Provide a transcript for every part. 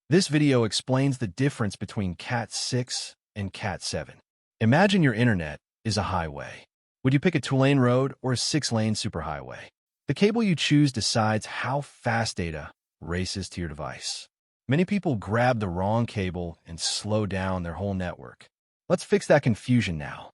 This video explains the difference between Cat6 and Cat7. Imagine your internet is a highway. Would you pick a 2-lane road or a 6-lane superhighway? The cable you choose decides how fast data races to your device. Many people grab the wrong cable and slow down their whole network. Let's fix that confusion now.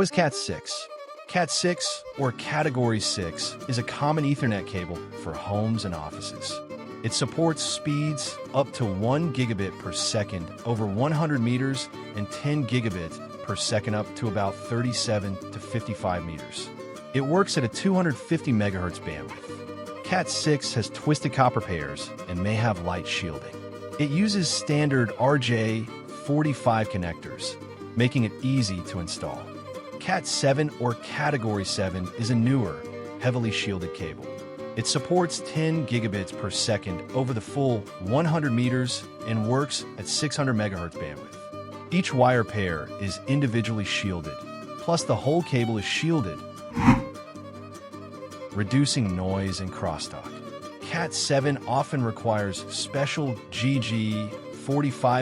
What is Cat6? Cat6, or Category 6, is a common Ethernet cable for homes and offices. It supports speeds up to 1 gigabit per second over 100 meters and 10 gigabits per second up to about 37 to 55 meters. It works at a 250 megahertz bandwidth. Cat6 has twisted copper pairs and may have light shielding. It uses standard RJ45 connectors, making it easy to install. Cat7 or Category 7 is a newer, heavily shielded cable. It supports 10 gigabits per second over the full 100 meters and works at 600 megahertz bandwidth. Each wire pair is individually shielded, plus the whole cable is shielded, reducing noise and crosstalk. Cat7 often requires special GG45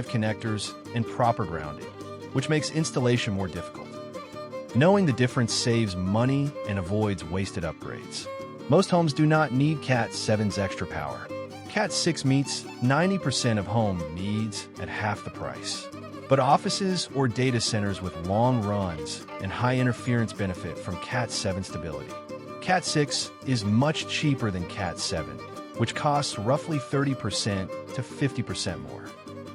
connectors and proper grounding, which makes installation more difficult. Knowing the difference saves money and avoids wasted upgrades. Most homes do not need Cat7's extra power. Cat6 meets 90% of home needs at half the price. But offices or data centers with long runs and high interference benefit from Cat7 stability. Cat6 is much cheaper than Cat7, which costs roughly 30% to 50% more.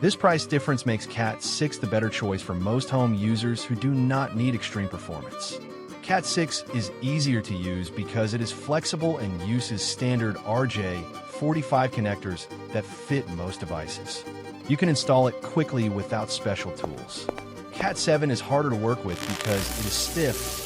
This price difference makes Cat6 the better choice for most home users who do not need extreme performance. Cat6 is easier to use because it is flexible and uses standard RJ45 connectors that fit most devices. You can install it quickly without special tools. Cat7 is harder to work with because it is stiff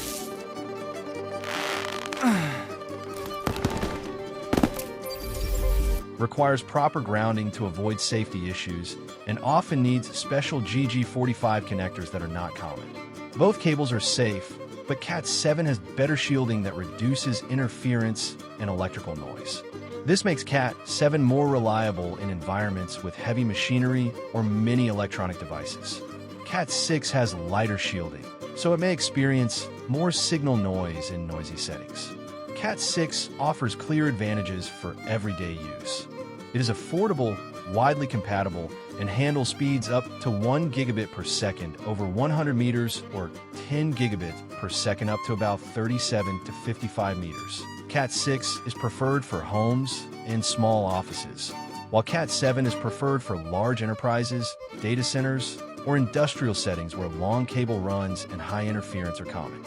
requires proper grounding to avoid safety issues, and often needs special GG45 connectors that are not common. Both cables are safe, but Cat7 has better shielding that reduces interference and electrical noise. This makes Cat7 more reliable in environments with heavy machinery or many electronic devices. Cat6 has lighter shielding, so it may experience more signal noise in noisy settings. Cat6 offers clear advantages for everyday use. It is affordable, widely compatible, and handles speeds up to 1 gigabit per second over 100 meters or 10 gigabits per second up to about 37 to 55 meters. Cat6 is preferred for homes and small offices, while Cat7 is preferred for large enterprises, data centers, or industrial settings where long cable runs and high interference are common.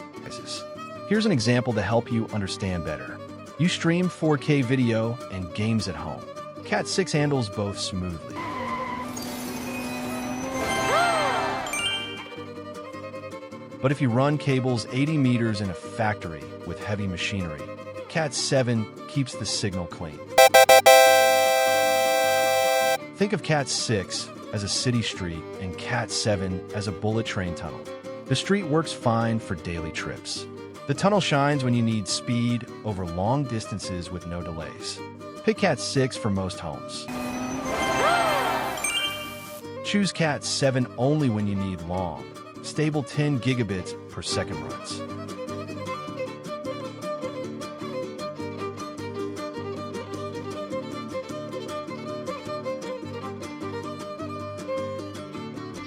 Here's an example to help you understand better. You stream 4K video and games at home. Cat6 handles both smoothly. But if you run cables 80 meters in a factory with heavy machinery, Cat7 keeps the signal clean. Think of Cat6 as a city street and Cat7 as a bullet train tunnel. The street works fine for daily trips. The tunnel shines when you need speed over long distances with no delays. Pick Cat6 for most homes. Choose Cat7 only when you need long, stable 10 gigabits per second runs.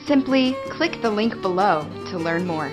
Simply click the link below to learn more.